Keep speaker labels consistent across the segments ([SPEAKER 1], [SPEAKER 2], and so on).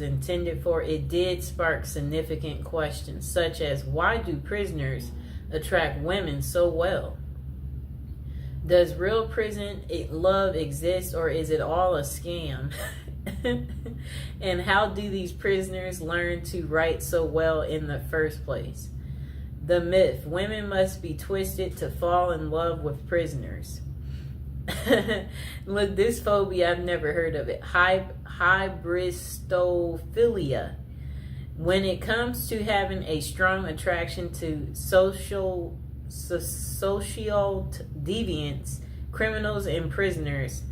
[SPEAKER 1] intended for, it did spark significant questions, such as why do prisoners attract women so well? Does real prison love exist, or is it all a scam? And how do these prisoners learn to write so well in the first place? The myth: women must be twisted to fall in love with prisoners. Look, this phobia, I've never heard of it. Hybristophilia. When it comes to having a strong attraction to social deviants, criminals, and prisoners,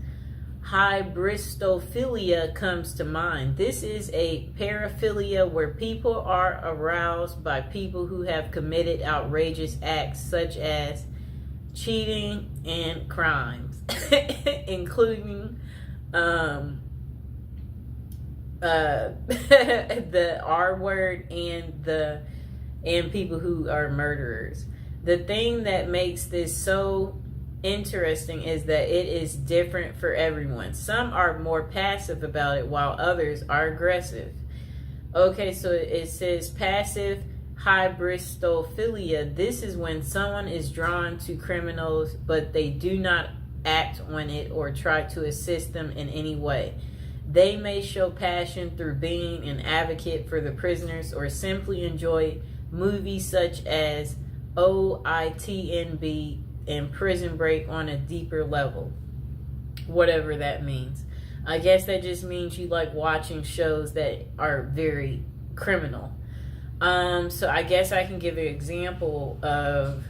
[SPEAKER 1] hybristophilia comes to mind. This is a paraphilia where people are aroused by people who have committed outrageous acts such as cheating and crimes, including the R word and people who are murderers. The thing that makes this so interesting is that it is different for everyone. Some are more passive about it while others are aggressive. Okay, so it says passive hybristophilia. This is when someone is drawn to criminals, but they do not act on it or try to assist them in any way. They may show passion through being an advocate for the prisoners or simply enjoy movies such as OITNB and Prison Break on a deeper level. Whatever that means. I guess that just means you like watching shows that are very criminal. So I guess I can give an example of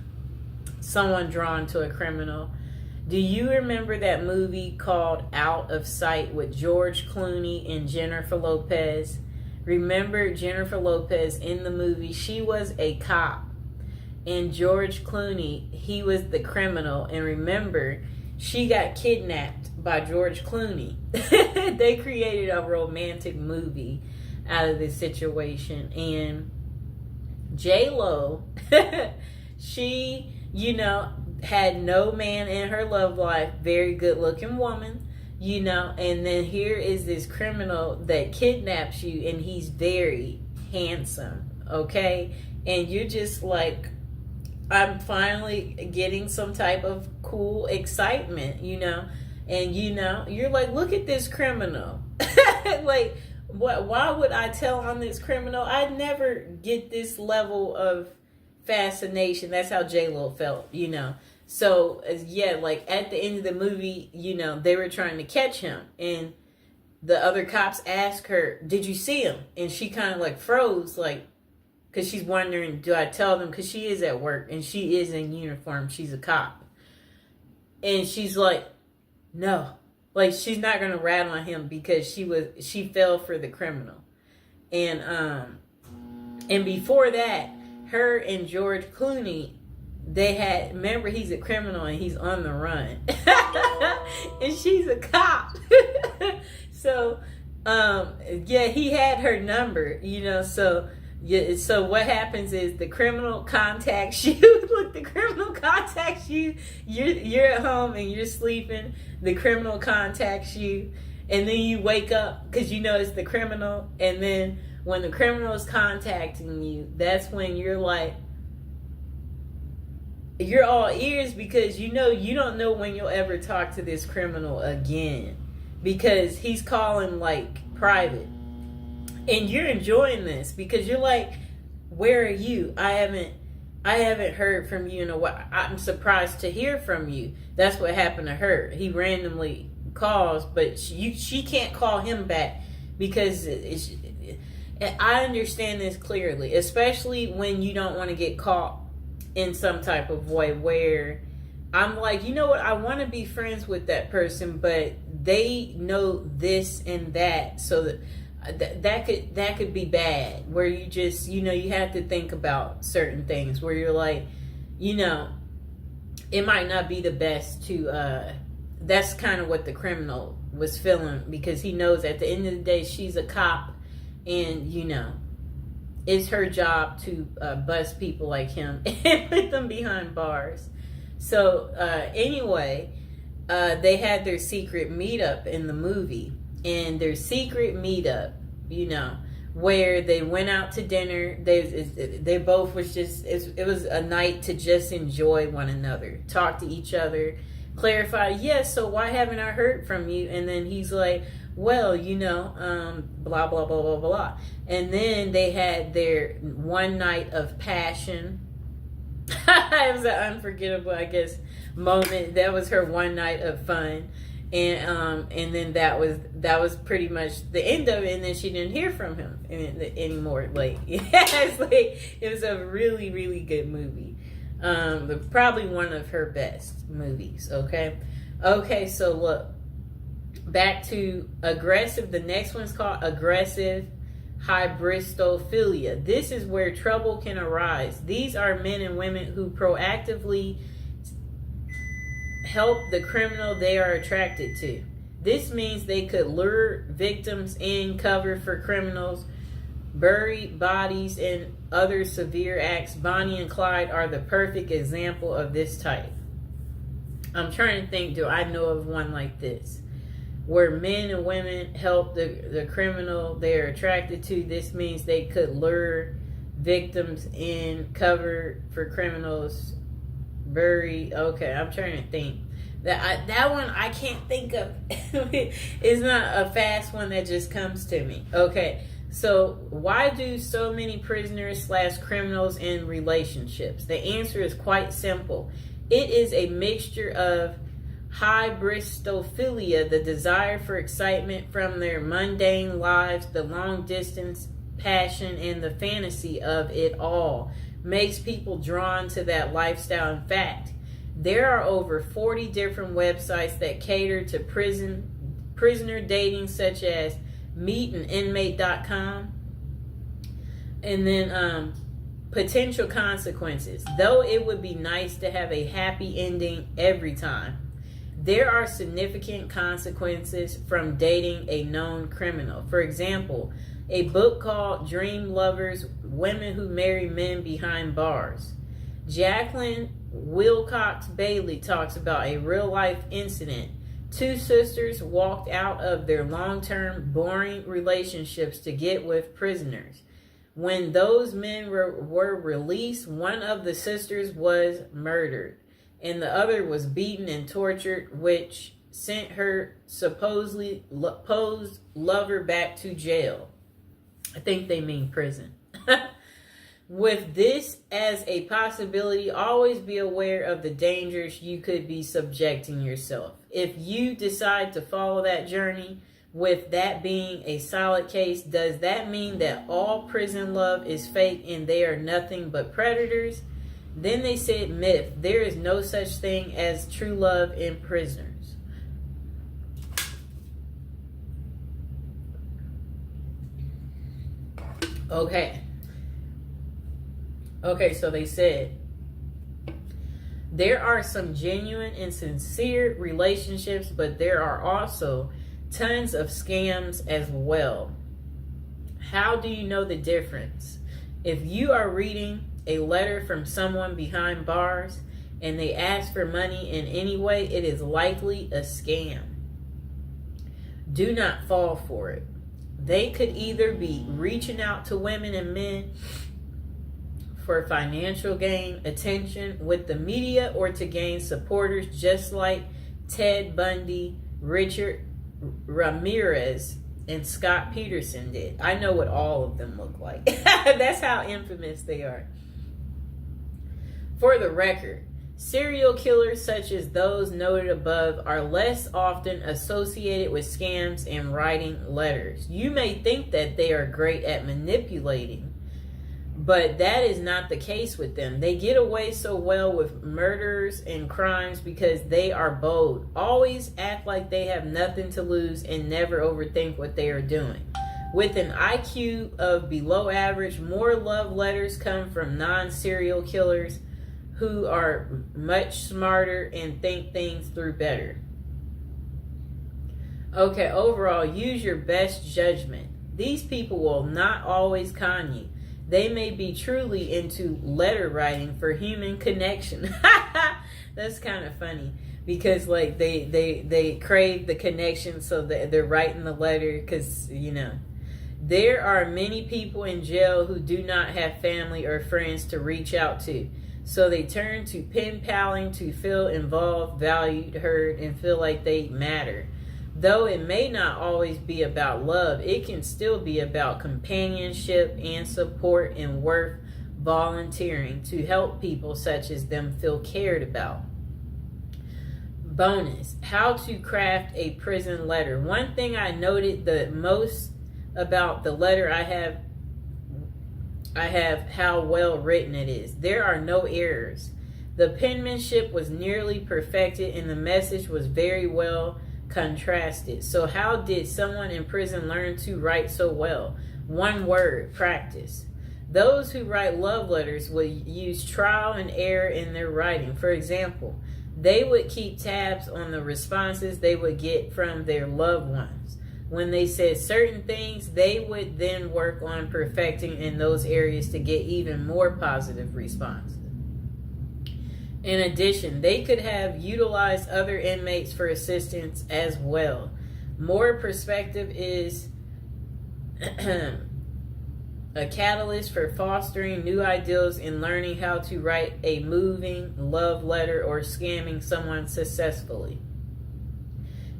[SPEAKER 1] someone drawn to a criminal. Do you remember that movie called Out of Sight with George Clooney and Jennifer Lopez? Remember Jennifer Lopez in the movie? She was a cop. And George Clooney, he was the criminal. And remember, she got kidnapped by George Clooney. They created a romantic movie out of this situation. And J-Lo, she, had no man in her love life. Very good looking woman, and then here is this criminal that kidnaps you, and he's very handsome, okay? And you're just like, I'm finally getting some type of cool excitement, and you're like, look at this criminal. Like, why would I tell on this criminal? I never get this level of fascination. That's how J-Lo felt, So, yeah, like at the end of the movie, they were trying to catch him, and the other cops asked her, did you see him? And she kind of like froze, like, because she's wondering, do I tell them? Because she is at work and she is in uniform. She's a cop. And she's like, no. Like, she's not going to rat on him because she fell for the criminal. And before that, her and George Clooney, remember, he's a criminal and he's on the run. And she's a cop. So, he had her number, so... Yeah, so what happens is the criminal contacts you. Look, the criminal contacts you. You're at home and you're sleeping. The criminal contacts you, and then you wake up because it's the criminal. And then when the criminal is contacting you, that's when you're like, you're all ears because you don't know when you'll ever talk to this criminal again because he's calling like private. And you're enjoying this because you're like, where are you? I haven't heard from you in a while. I'm surprised to hear from you. That's what happened to her. He randomly calls, but she can't call him back because I understand this clearly, especially when you don't want to get caught in some type of way where I'm like, you know what? I want to be friends with that person, but they know this and that, so that could be bad, where you just you have to think about certain things where you're like, it might not be the best to that's kind of what the criminal was feeling because he knows at the end of the day she's a cop and it's her job to bust people like him and put them behind bars. So anyway, they had their secret meetup in the movie. And their secret meetup you know, where they went out to dinner. They both was just, it was a night to just enjoy one another, talk to each other, clarify, yes, so why haven't I heard from you? And then he's like, well, you know, blah, blah, blah, blah, blah. And then they had their one night of passion. It was an unforgettable, I guess, moment. That was her one night of fun. And then that was pretty much the end of it, and then she didn't hear from him anymore. Like, it's like, it was a really, really good movie. Probably one of her best movies. Okay, so look, back to aggressive. The next one's called aggressive hybristophilia. This is where trouble can arise. These are men and women who proactively help the criminal they are attracted to. This means they could lure victims in, cover for criminals, bury bodies, and other severe acts. Bonnie and Clyde are the perfect example of this type. I'm trying to think, do I know of one like this? Where men and women help the criminal they're attracted to. This means they could lure victims in, cover for criminals, bury. Okay, I'm trying to think. That one I can't think of. It's not a fast one that just comes to me. Okay, so why do so many prisoners / criminals in relationships? The answer is quite simple. It is a mixture of hybristophilia, the desire for excitement from their mundane lives, the long distance passion, and the fantasy of it all makes people drawn to that lifestyle. In fact, there are over 40 different websites that cater to prisoner dating, such as meetaninmate.com. And then potential consequences. Though it would be nice to have a happy ending every time, there are significant consequences from dating a known criminal. For example, a book called Dream Lovers: Women Who Marry Men Behind Bars. Jacqueline Wilcox Bailey talks about a real-life incident. Two sisters walked out of their long-term, boring relationships to get with prisoners. When those men were released, one of the sisters was murdered, and the other was beaten and tortured, which sent her supposedly posed lover back to jail. I think they mean prison. With this as a possibility, always be aware of the dangers you could be subjecting yourself. If you decide to follow that journey, with that being a solid case, does that mean that all prison love is fake and they are nothing but predators? Then they said myth. There is no such thing as true love in prisoners. Okay, so they said there are some genuine and sincere relationships, but there are also tons of scams as well. How do you know the difference? If you are reading a letter from someone behind bars and they ask for money in any way, it is likely a scam. Do not fall for it. They could either be reaching out to women and men for financial gain, attention with the media, or to gain supporters, just like Ted Bundy, Richard Ramirez, and Scott Peterson did. I know what all of them look like. That's how infamous they are. For the record, serial killers such as those noted above are less often associated with scams and writing letters. You may think that they are great at manipulating, but that is not the case with them. They get away so well with murders and crimes because they are bold, always act like they have nothing to lose, and never overthink what they are doing. With an IQ of below average, more love letters come from non-serial killers who are much smarter and think things through better. Okay, overall, use your best judgment. These people will not always con you. They may be truly into letter writing for human connection. That's kind of funny because like they crave the connection, so they're writing the letter because, you know. There are many people in jail who do not have family or friends to reach out to. So they turn to pen paling to feel involved, valued, heard, and feel like they matter. Though it may not always be about love, it can still be about companionship and support and worth volunteering to help people such as them feel cared about. Bonus, how to craft a prison letter. One thing I noted the most about the letter I have how well written it is. There are no errors. The penmanship was nearly perfected and the message was very well contrasted. So how did someone in prison learn to write so well? One word, practice. Those who write love letters will use trial and error in their writing. For example, they would keep tabs on the responses they would get from their loved ones. When they said certain things, they would then work on perfecting in those areas to get even more positive responses. In addition, they could have utilized other inmates for assistance as well. More perspective is a catalyst for fostering new ideals and learning how to write a moving love letter or scamming someone successfully.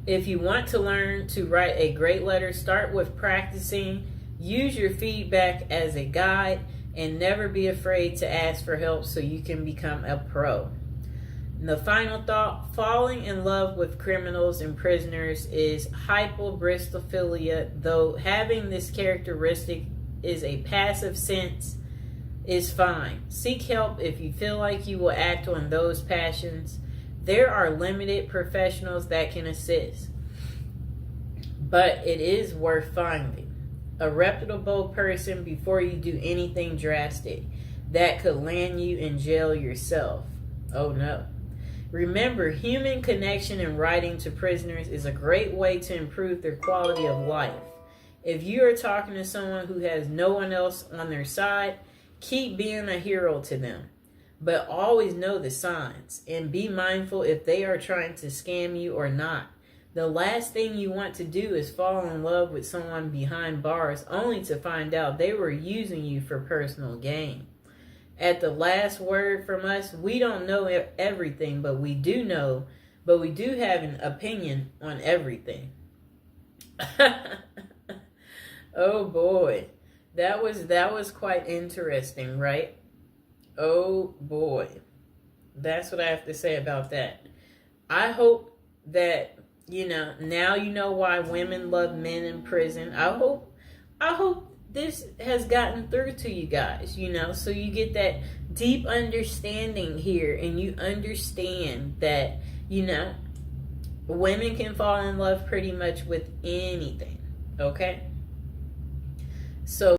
[SPEAKER 1] If you want to learn to write a great letter, start with practicing. Use your feedback as a guide and never be afraid to ask for help so you can become a pro. And the final thought, falling in love with criminals and prisoners is hyperbristophilia, though having this characteristic is a passive sense is fine. Seek help if you feel like you will act on those passions. There are limited professionals that can assist, but it is worth finding a reputable person before you do anything drastic that could land you in jail yourself. Oh no. Remember, human connection and writing to prisoners is a great way to improve their quality of life. If you are talking to someone who has no one else on their side, keep being a hero to them. But always know the signs and be mindful if they are trying to scam you or not. The last thing you want to do is fall in love with someone behind bars only to find out they were using you for personal gain. At the last word from us, we don't know everything, but we do have an opinion on everything. Oh boy. That was quite interesting, right? Oh boy. That's what I have to say about that. I hope that, now you know why women love men in prison. I hope this has gotten through to you guys, so you get that deep understanding here and you understand that, women can fall in love pretty much with anything, okay? So